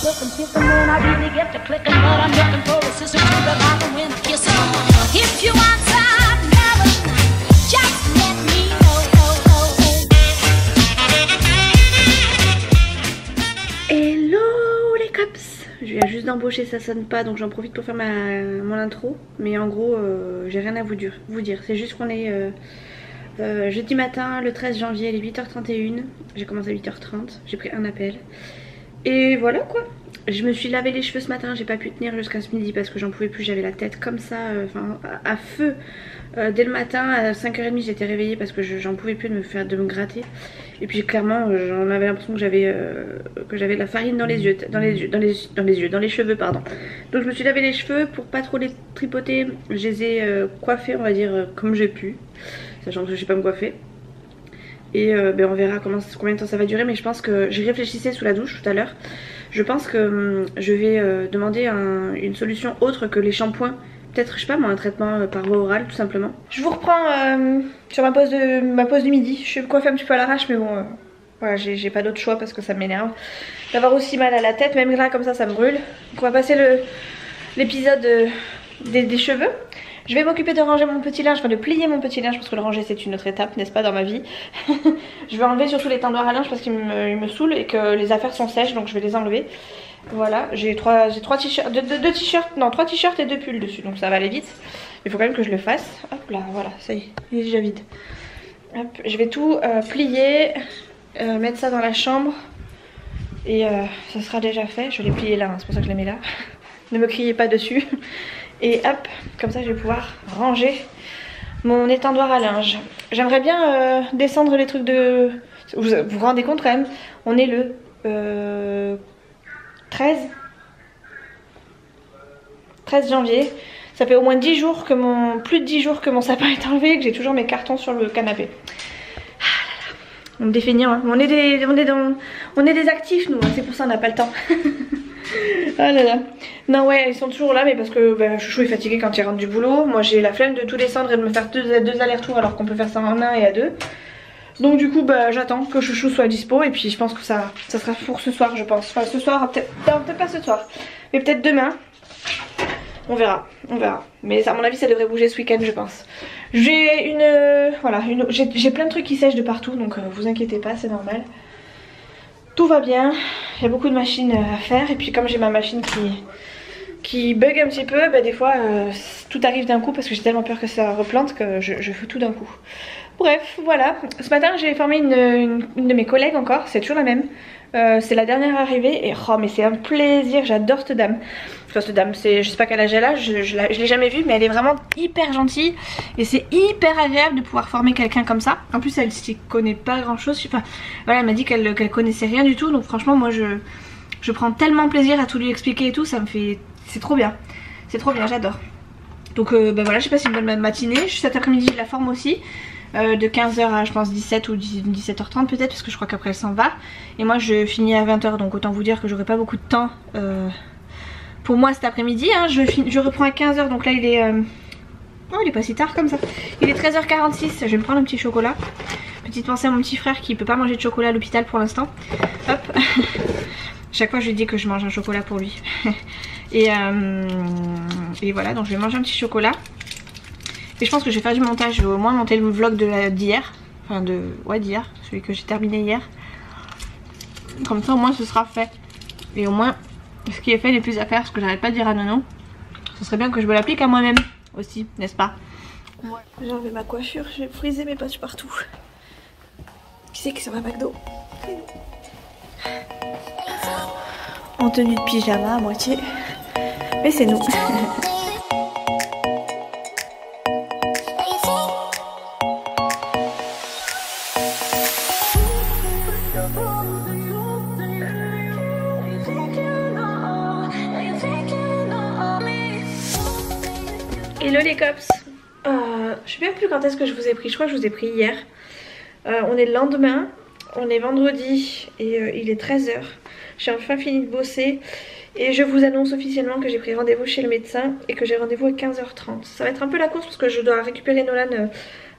looking, picking when I really get to clicking, but I'm looking for a sister to revive and win a kiss. If you want some loving, just let me know. Hello les cops! Je viens juste d'embaucher, ça sonne pas, donc j'en profite pour faire mon intro. Mais en gros, j'ai rien à vous dire. C'est juste qu'on est jeudi matin, le 13 janvier, il est 8h31. J'ai commencé à 8h30, j'ai pris un appel. Et voilà quoi. Je me suis lavé les cheveux ce matin, j'ai pas pu tenir jusqu'à ce midi parce que j'en pouvais plus, j'avais la tête comme ça, à feu. Dès le matin à 5h30 j'étais réveillée parce que j'en pouvais plus de me gratter. Et puis clairement j'en avais l'impression que j'avais de la farine dans les yeux, dans les cheveux pardon. Donc je me suis lavé les cheveux pour pas trop les tripoter. Je les ai coiffés on va dire comme j'ai pu, sachant que je sais pas me coiffer. Et on verra combien de temps ça va durer, mais je pense que j'y réfléchissais sous la douche tout à l'heure. Je pense que je vais demander une solution autre que les shampoings. Peut-être, je sais pas moi, un traitement par voie orale tout simplement. Je vous reprends sur ma pause du midi. Je suis coiffée un petit peu à l'arrache, mais bon, voilà, j'ai pas d'autre choix parce que ça m'énerve d'avoir aussi mal à la tête. Même là, comme ça me brûle. Donc on va passer l'épisode des cheveux. Je vais m'occuper de ranger mon petit linge, enfin de plier mon petit linge parce que le ranger c'est une autre étape, n'est-ce pas, dans ma vie. Je vais enlever surtout les tendoirs à linge parce qu'ils me saoulent et que les affaires sont sèches, donc je vais les enlever. Voilà, j'ai trois t-shirts, deux t-shirts, non 3 t-shirts et 2 pulls dessus, donc ça va aller vite. Il faut quand même que je le fasse. Hop là, voilà, ça y est, il est déjà vide. Hop, je vais tout plier, mettre ça dans la chambre et ça sera déjà fait. Je l'ai plié là, hein, c'est pour ça que je les mets là. Ne me criez pas dessus. Et hop, comme ça je vais pouvoir ranger mon étendoir à linge. J'aimerais bien descendre les trucs de... Vous vous rendez compte quand même, on est le 13 janvier. Ça fait au moins 10 jours que plus de 10 jours que mon sapin est enlevé et que j'ai toujours mes cartons sur le canapé. Ah là là. On me défait hein. On est des actifs nous, hein. C'est pour ça on n'a pas le temps. Ah là là. Non ouais, ils sont toujours là, mais parce que Chouchou est fatigué quand il rentre du boulot. Moi j'ai la flemme de tout descendre et de me faire deux allers-retours alors qu'on peut faire ça en un et à deux. Donc du coup j'attends que Chouchou soit dispo et puis je pense que ça sera pour ce soir je pense. Enfin ce soir, peut-être pas ce soir, mais peut-être demain. On verra. Mais à mon avis ça devrait bouger ce week-end je pense. J'ai j'ai plein de trucs qui sèchent de partout, donc vous inquiétez pas, c'est normal. Tout va bien, il y a beaucoup de machines à faire et puis comme j'ai ma machine qui bug un petit peu, des fois tout arrive d'un coup parce que j'ai tellement peur que ça replante que je fais tout d'un coup. Bref, voilà. Ce matin j'ai formé une de mes collègues encore, c'est toujours la même. C'est la dernière arrivée et oh mais c'est un plaisir, j'adore cette dame. Enfin cette dame, je sais pas quel âge elle a, je l'ai jamais vue mais elle est vraiment hyper gentille. Et c'est hyper agréable de pouvoir former quelqu'un comme ça. En plus elle s'y connaît pas grand chose, enfin voilà, elle m'a dit qu'elle connaissait rien du tout. Donc franchement moi je prends tellement plaisir à tout lui expliquer et tout, ça me fait... C'est trop bien, j'adore. Donc voilà, j'ai passé une bonne matinée. Cet après-midi je la forme aussi. De 15h à je pense 17 ou 17h30 peut-être parce que je crois qu'après elle s'en va. Et moi je finis à 20h donc autant vous dire que j'aurai pas beaucoup de temps pour moi cet après-midi hein. Je reprends à 15h donc là il est... Oh il est pas si tard comme ça. Il est 13h46, je vais me prendre un petit chocolat. Petite pensée à mon petit frère qui peut pas manger de chocolat à l'hôpital pour l'instant. Hop. Chaque fois je lui dis que je mange un chocolat pour lui. Et voilà, donc je vais manger un petit chocolat. Et je pense que je vais faire du montage, je vais au moins monter le vlog d'hier. Enfin d'hier, celui que j'ai terminé hier. Comme ça au moins ce sera fait. Et au moins ce qui est fait n'est plus à faire, parce que j'arrête pas de dire à Nono. Ce serait bien que je me l'applique à moi-même aussi, n'est-ce pas? Ouais. J'ai enlevé ma coiffure, j'ai frisé mes patchs partout. Qui c'est qui sort à McDo? En tenue de pyjama à moitié. Mais c'est nous. Hello les cops. Je sais même plus quand est-ce que je vous ai pris, je crois que je vous ai pris hier. On est le lendemain, on est vendredi et il est 13h. J'ai enfin fini de bosser et je vous annonce officiellement que j'ai pris rendez-vous chez le médecin et que j'ai rendez-vous à 15h30. Ça va être un peu la course parce que je dois récupérer Nolan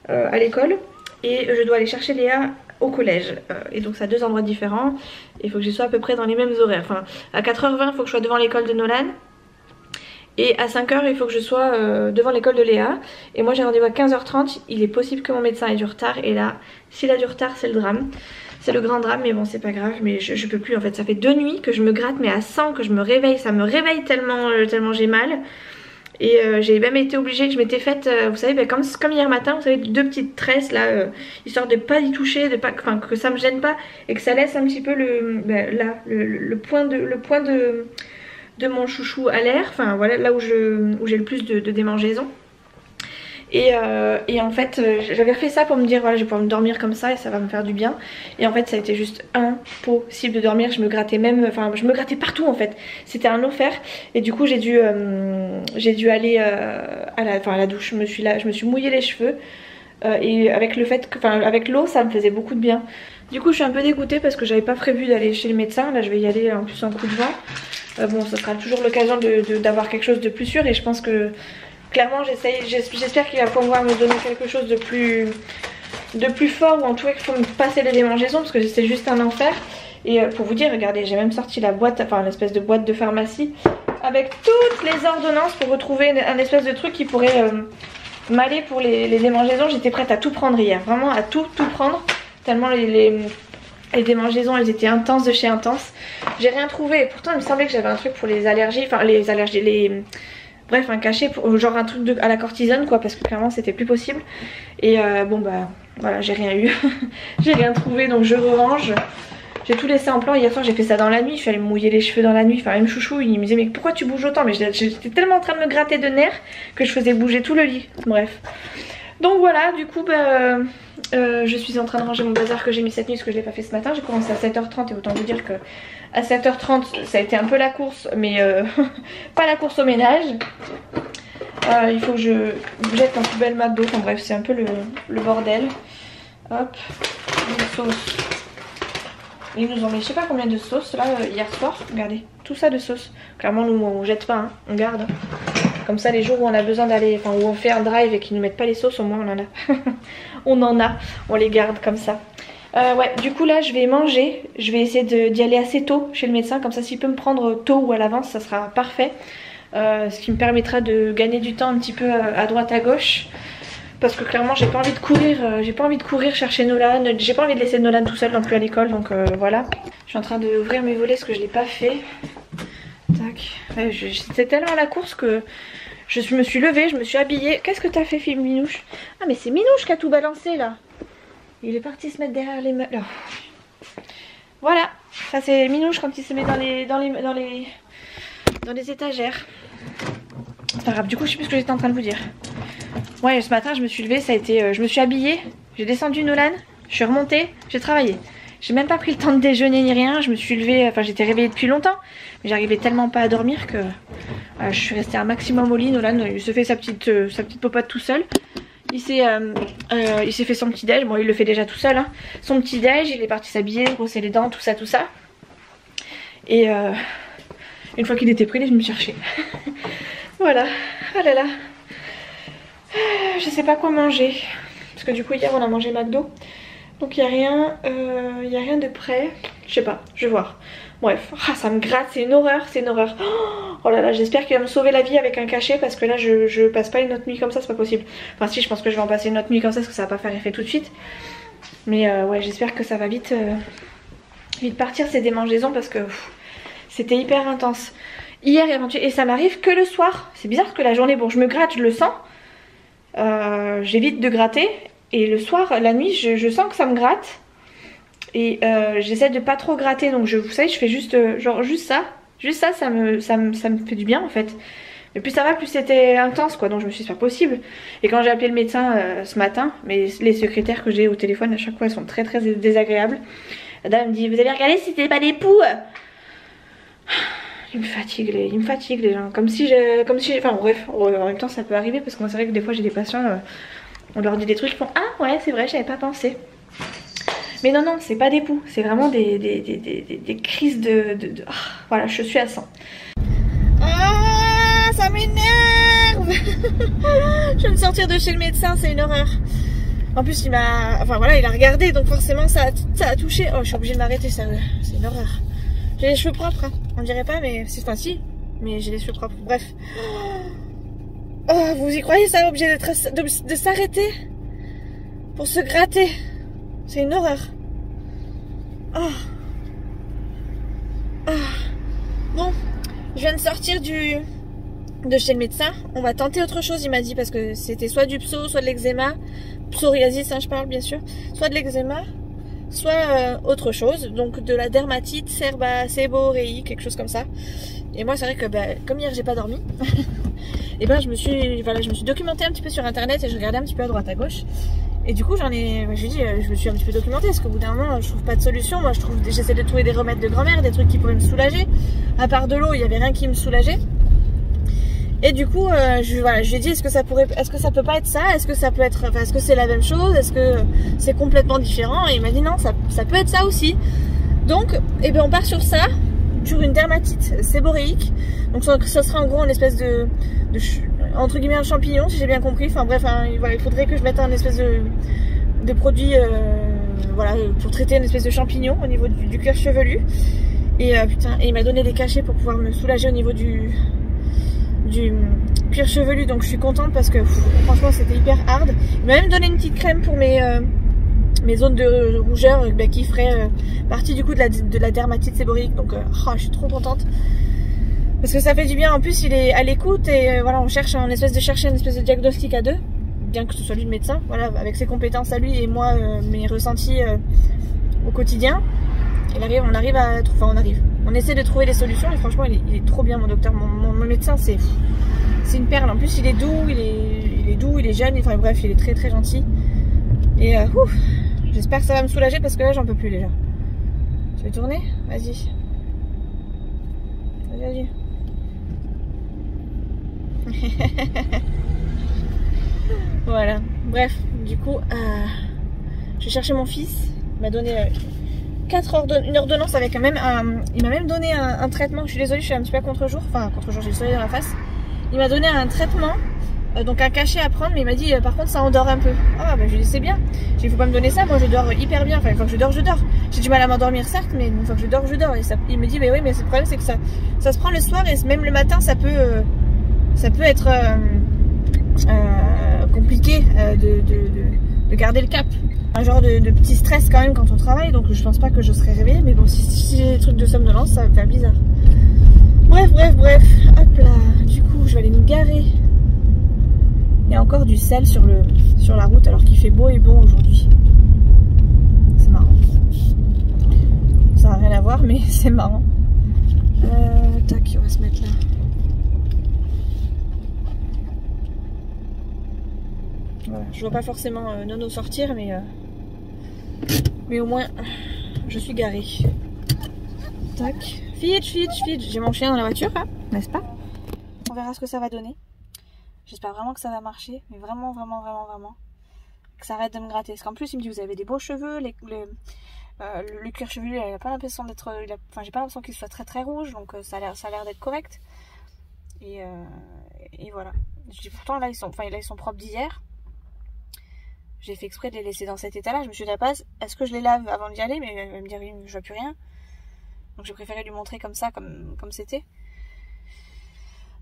à l'école et je dois aller chercher Léa au collège. Et donc c'est à 2 endroits différents. Il faut que je sois à peu près dans les mêmes horaires. Enfin, à 4h20 il faut que je sois devant l'école de Nolan. Et à 5h il faut que je sois devant l'école de Léa. Et moi j'ai rendez-vous à 15h30. Il est possible que mon médecin ait du retard. Et là, s'il a du retard, c'est le drame. C'est le grand drame, mais bon c'est pas grave. Mais je peux plus en fait. Ça fait 2 nuits que je me gratte, mais à 100, que je me réveille. Ça me réveille tellement, tellement j'ai mal. Et j'ai même été obligée, que je m'étais faite, vous savez, bah, comme hier matin, vous savez, 2 petites tresses là, histoire de pas y toucher, de pas, enfin, que ça me gêne pas et que ça laisse un petit peu le point de mon chouchou à l'air, enfin voilà, là où j'ai le plus de démangeaisons. Et en fait j'avais refait ça pour me dire voilà, je vais pouvoir me dormir comme ça et ça va me faire du bien. Et en fait ça a été juste impossible de dormir. Je me grattais même, enfin je me grattais partout en fait. C'était un enfer. Et du coup j'ai dû aller à la douche. Je me suis mouillé les cheveux. Et avec le fait que, enfin avec l'eau ça me faisait beaucoup de bien. Du coup je suis un peu dégoûtée parce que j'avais pas prévu d'aller chez le médecin. Là je vais y aller en plus en coup de vent. Bon ça sera toujours l'occasion d'avoir quelque chose de plus sûr. Et je pense que clairement j'espère qu'il va pouvoir me donner quelque chose de plus fort, ou en tout cas qu'il faut me passer les démangeaisons parce que c'est juste un enfer. Et pour vous dire, regardez, j'ai même sorti la boîte, enfin l'espèce de boîte de pharmacie avec toutes les ordonnances pour retrouver un espèce de truc qui pourrait m'aller pour les démangeaisons. J'étais prête à tout prendre hier, vraiment à tout prendre, tellement les démangeaisons elles étaient intenses de chez intense. J'ai rien trouvé et pourtant il me semblait que j'avais un truc pour les allergies, enfin les allergies, bref un cachet pour, genre un truc à la cortisone quoi, parce que clairement c'était plus possible. Et bon bah voilà, j'ai rien eu. J'ai rien trouvé donc je rerange. J'ai tout laissé en plan. Hier soir j'ai fait ça dans la nuit, je suis allée me mouiller les cheveux dans la nuit. Enfin même chouchou il me disait mais pourquoi tu bouges autant, mais j'étais tellement en train de me gratter de nerfs que je faisais bouger tout le lit. Bref. Donc voilà, du coup bah, je suis en train de ranger mon bazar que j'ai mis cette nuit parce que je l'ai pas fait ce matin. J'ai commencé à 7h30 et autant vous dire que à 7h30 ça a été un peu la course, mais pas la course au ménage. Il faut que je jette en poubelle McDo, enfin bref c'est un peu le bordel. Hop, une sauce. Ils nous ont mis je sais pas combien de sauces là hier soir, regardez, tout ça de sauce. Clairement nous on jette pas, hein, on garde. Comme ça les jours où on a besoin d'aller, enfin où on fait un drive et qu'ils nous mettent pas les sauces, au moins on en a. On en a, on les garde comme ça. Ouais, du coup là je vais manger, je vais essayer d'y aller assez tôt chez le médecin, comme ça s'il peut me prendre tôt ou à l'avance ça sera parfait. Ce qui me permettra de gagner du temps un petit peu à droite à gauche. Parce que clairement j'ai pas envie de courir chercher Nolan, j'ai pas envie de laisser Nolan tout seul non plus à l'école, donc voilà. Je suis en train d'ouvrir mes volets parce que je l'ai pas fait. Tac. Ouais, c'était tellement la course que je me suis levée, je me suis habillée. Qu'est-ce que t'as fait, film Minouche? Ah mais c'est Minouche qui a tout balancé là. Il est parti se mettre derrière les meubles. Oh. Voilà, ça c'est Minouche quand il se met dans les étagères. C'est pas grave, du coup je sais plus ce que j'étais en train de vous dire. Ouais, ce matin je me suis levée, ça a été, je me suis habillée, j'ai descendu Nolan, je suis remontée, j'ai travaillé. J'ai même pas pris le temps de déjeuner ni rien, je me suis levée, enfin j'étais réveillée depuis longtemps, mais j'arrivais tellement pas à dormir que je suis restée un maximum au lit. Nolan il se fait sa petite popote tout seul. Il s'est fait son petit déj, bon il le fait déjà tout seul, hein. Son petit déj, il est parti s'habiller, brosser les dents, tout ça. Et une fois qu'il était prêt, il est venu me chercher. Voilà, oh là là. Je sais pas quoi manger, parce que du coup hier on a mangé McDo. Donc il n'y a rien de prêt. Je sais pas, je vais voir. Bref, ça me gratte, c'est une horreur, c'est une horreur. Oh là là, j'espère qu'il va me sauver la vie avec un cachet, parce que là je passe pas une autre nuit comme ça, c'est pas possible. Enfin si, je pense que je vais en passer une autre nuit comme ça, parce que ça va pas faire effet tout de suite. Mais ouais, j'espère que ça va vite partir ces démangeaisons, parce que c'était hyper intense. Hier et ça m'arrive que le soir. C'est bizarre que la journée, bon je me gratte, je le sens. J'évite de gratter. Et le soir, la nuit, je sens que ça me gratte. Et j'essaie de pas trop gratter. Donc vous savez, je fais juste genre juste ça. Juste ça, ça me fait du bien en fait. Mais plus ça va, plus c'était intense quoi. Donc je me suis dit c'est pas possible. Et quand j'ai appelé le médecin ce matin, mais les secrétaires que j'ai au téléphone à chaque fois elles sont très très désagréables. La dame me dit vous avez regardé si c'était pas des poux? Il me fatigue les gens. Comme si enfin bref, en même temps ça peut arriver parce que moi c'est vrai que des fois j'ai des patients, on leur dit des trucs, ils font ah ouais c'est vrai j'avais pas pensé. Mais non c'est pas des poux, c'est vraiment des crises de... voilà, je suis à 100. Ah ça m'énerve. Je viens de sortir de chez le médecin, c'est une horreur. En plus il m'a, enfin voilà, il a regardé, donc forcément ça a touché. Oh, je suis obligée de m'arrêter, ça, c'est une horreur. J'ai les cheveux propres, hein. On dirait pas, mais c'est, enfin si, mais j'ai les cheveux propres. Bref. Oh, vous y croyez ça, obligé de s'arrêter pour se gratter? C'est une horreur. Oh. Oh. Bon, je viens de sortir de chez le médecin. On va tenter autre chose, il m'a dit, parce que c'était soit du pso, soit de l'eczéma. Psoriasis, hein, je parle bien sûr. Soit de l'eczéma, soit autre chose. Donc de la dermatite séborrhéique, quelque chose comme ça. Et moi, c'est vrai que comme hier, j'ai pas dormi. Et ben je me suis documentée un petit peu sur internet et je regardais un petit peu à droite à gauche. Et du coup je me suis un petit peu documentée parce qu'au bout d'un moment je trouve pas de solution. Moi j'essaie de trouver des remèdes de grand-mère, des trucs qui pourraient me soulager. À part de l'eau, il y avait rien qui me soulageait. Et du coup je lui ai dit est-ce que ça peut pas être ça, est-ce que ça peut être, enfin, est-ce que c'est la même chose, est-ce que c'est complètement différent? Et il m'a dit non, ça peut être ça aussi. Donc on part sur ça, sur une dermatite séborrhéique. Donc ça sera en gros une espèce de entre guillemets un champignon, si j'ai bien compris. Enfin bref, hein, voilà, il faudrait que je mette un espèce de produit voilà, pour traiter une espèce de champignon au niveau du cuir chevelu. Et putain, et il m'a donné des cachets pour pouvoir me soulager au niveau du cuir chevelu. Donc je suis contente parce que franchement c'était hyper hard. Il m'a même donné une petite crème pour mes zones de rougeur qui ferait partie du coup de la dermatite séborrhéique. Donc je suis trop contente. Parce que ça fait du bien, en plus il est à l'écoute et voilà, on cherche une espèce de diagnostic à deux, bien que ce soit lui le médecin, voilà, avec ses compétences à lui et moi mes ressentis au quotidien. On essaie de trouver des solutions et franchement il est trop bien mon docteur, mon médecin, c'est une perle. En plus il est doux, il est jeune, enfin bref il est très très gentil. Et j'espère que ça va me soulager parce que là j'en peux plus déjà. Tu veux tourner? Vas-y. Vas-y. Voilà, bref, du coup j'ai cherché mon fils, il m'a donné une ordonnance avec il m'a même donné un traitement. Je suis désolée, je suis un petit peu à contre-jour, j'ai le soleil dans la face. Il m'a donné un traitement, donc un cachet à prendre, mais il m'a dit par contre ça endort un peu. Je lui ai dit c'est bien, j'ai dit faut pas me donner ça, moi je dors hyper bien, enfin une fois que je dors, j'ai du mal à m'endormir certes, mais une fois que je dors. Et il me dit oui, mais le problème c'est que ça se prend le soir et même le matin ça peut être compliqué de garder le cap. Un genre de petit stress quand même quand on travaille, donc je pense pas que je serai réveillée, mais bon, si j'ai des trucs de somnolence, ça va me faire bizarre. Bref, hop là, du coup je vais aller me garer. Il y a encore du sel sur la route alors qu'il fait beau et bon aujourd'hui. C'est marrant. Ça n'a rien à voir, mais c'est marrant. Tac, on va se mettre là. Voilà, je vois pas forcément Nono sortir, mais au moins je suis garée. Tac, vite. J'ai mon chien dans la voiture, hein, n'est-ce pas? On verra ce que ça va donner. J'espère vraiment que ça va marcher, mais vraiment. Que ça arrête de me gratter. Parce qu'en plus, il me dit vous avez des beaux cheveux, le cuir chevelu, il a pas l'impression d'être, j'ai pas l'impression qu'il soit très très rouge, donc ça a l'air d'être correct. Et voilà. Je dis pourtant là ils sont propres d'hier. J'ai fait exprès de les laisser dans cet état-là. Je me suis dit à la base, est-ce que je les lave avant d'y aller? Mais elle va me dire oui, je vois plus rien. Donc j'ai préféré lui montrer comme ça, comme c'était.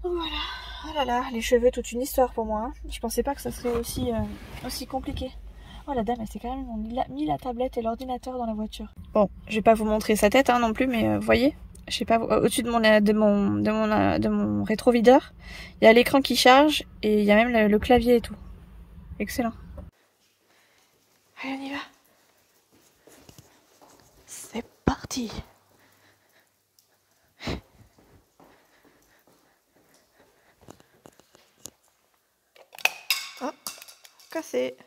Donc voilà. Oh là là, les cheveux, toute une histoire pour moi. Hein. Je pensais pas que ça serait aussi compliqué. Oh la dame, elle s'est quand même mis la tablette et l'ordinateur dans la voiture. Bon, je vais pas vous montrer sa tête non plus, mais vous voyez, je sais pas, au-dessus de mon rétroviseur, il y a l'écran qui charge et il y a même le clavier et tout. Excellent. Allez, on y va. C'est parti. Oh, cassé.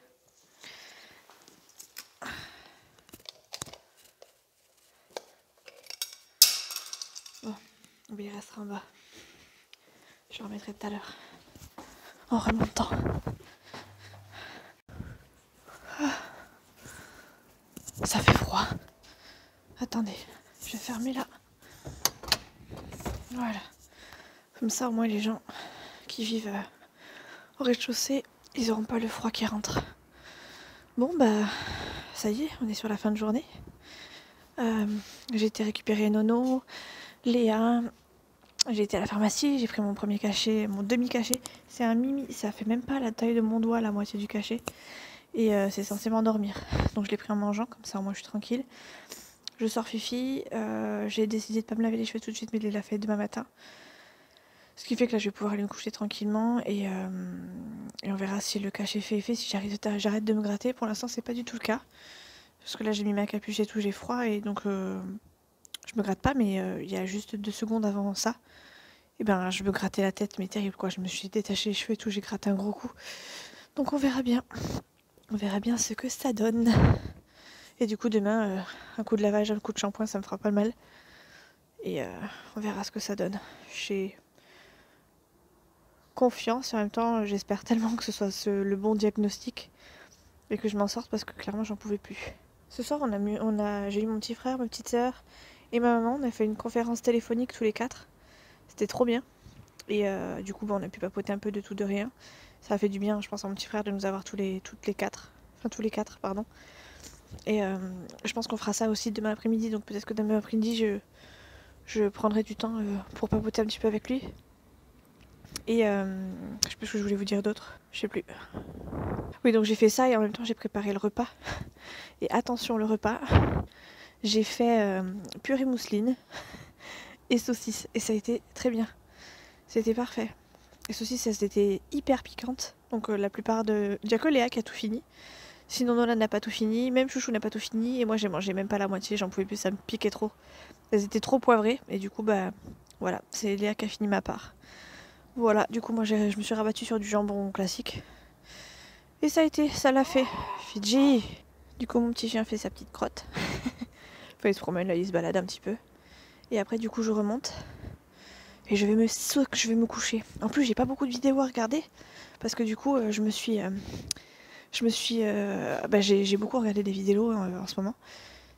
Bon, il restera en bas. Je le remettrai tout à l'heure. En remontant. Ça fait froid. Attendez, je vais fermer là. Voilà. Comme ça, au moins, les gens qui vivent au rez-de-chaussée, ils n'auront pas le froid qui rentre. Bon bah ça y est, on est sur la fin de journée. J'ai été récupérer Nono, Léa, j'ai été à la pharmacie, j'ai pris mon premier cachet, mon demi-cachet. C'est un mimi, ça fait même pas la taille de mon doigt, la moitié du cachet. Et c'est censé m'endormir. Donc je l'ai pris en mangeant, comme ça moi je suis tranquille. Je sors Fifi, j'ai décidé de pas me laver les cheveux tout de suite mais de les laver demain matin. Ce qui fait que là je vais pouvoir aller me coucher tranquillement et on verra si le cachet fait effet, si j'arrête de me gratter. Pour l'instant c'est pas du tout le cas. Parce que là j'ai mis ma capuche et tout, j'ai froid et donc je me gratte pas, mais il y a juste 2 secondes avant ça, et ben je me grattais la tête, mais terrible quoi, je me suis détaché les cheveux et tout, j'ai gratté un gros coup. Donc on verra bien ce que ça donne. Et du coup demain, un coup de lavage, un coup de shampoing, ça me fera pas mal. Et on verra ce que ça donne. J'ai confiance et en même temps j'espère tellement que ce soit le bon diagnostic et que je m'en sorte parce que clairement j'en pouvais plus. Ce soir j'ai eu mon petit frère, ma petite sœur et ma maman, on a fait une conférence téléphonique tous les 4. C'était trop bien. Et du coup on a pu papoter un peu de tout de rien. Ça a fait du bien je pense à mon petit frère de nous avoir tous les 4. Et je pense qu'on fera ça aussi demain après-midi. Donc peut-être que demain après-midi je prendrai du temps pour papoter un petit peu avec lui. Et je sais plus ce que je voulais vous dire d'autre, je sais plus. Oui, donc j'ai fait ça et en même temps j'ai préparé le repas. Et attention, le repas, j'ai fait purée mousseline et saucisses. Et ça a été très bien. C'était parfait. Les saucisses, elles étaient hyper piquantes. Donc la plupart de... Il n'y a que Léa qui a tout fini. Sinon Nolan n'a pas tout fini, même Chouchou n'a pas tout fini. Et moi j'ai mangé même pas la moitié, j'en pouvais plus, ça me piquait trop. Elles étaient trop poivrées. Et du coup, bah voilà, c'est Léa qui a fini ma part. Voilà, du coup moi je me suis rabattue sur du jambon classique. Et ça l'a fait. Fidji. Du coup mon petit chien fait sa petite crotte. Enfin il se promène là, il se balade un petit peu. Et après du coup je remonte. Et je vais me coucher. En plus j'ai pas beaucoup de vidéos à regarder. Parce que du coup j'ai beaucoup regardé des vidéos en ce moment.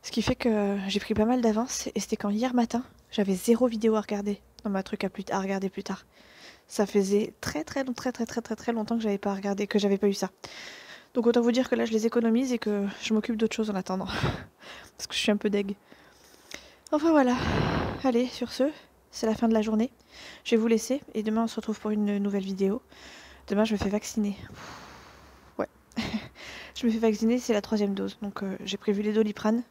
Ce qui fait que j'ai pris pas mal d'avance. Et c'était quand hier matin, j'avais 0 vidéo à regarder. Dans ma truc à regarder plus tard. Ça faisait très longtemps que j'avais pas regardé, que j'avais pas eu ça. Donc autant vous dire que là je les économise et que je m'occupe d'autres choses en attendant. Parce que je suis un peu deg. Enfin voilà. Allez, sur ce, c'est la fin de la journée. Je vais vous laisser et demain on se retrouve pour une nouvelle vidéo. Demain je me fais vacciner. Ouais. Je me fais vacciner, c'est la 3e dose. Donc j'ai prévu les Doliprane.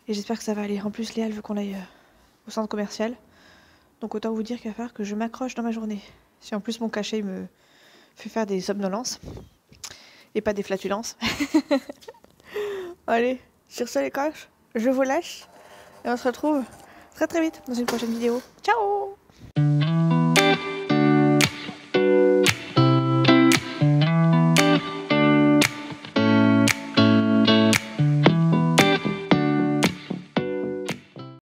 Et j'espère que ça va aller. En plus Léa elle veut qu'on aille au centre commercial. Donc autant vous dire qu'il va falloir que je m'accroche dans ma journée. Si en plus mon cachet me fait faire des somnolences. Et pas des flatulences. Allez, sur ce les coches, je vous lâche. Et on se retrouve très vite dans une prochaine vidéo. Ciao!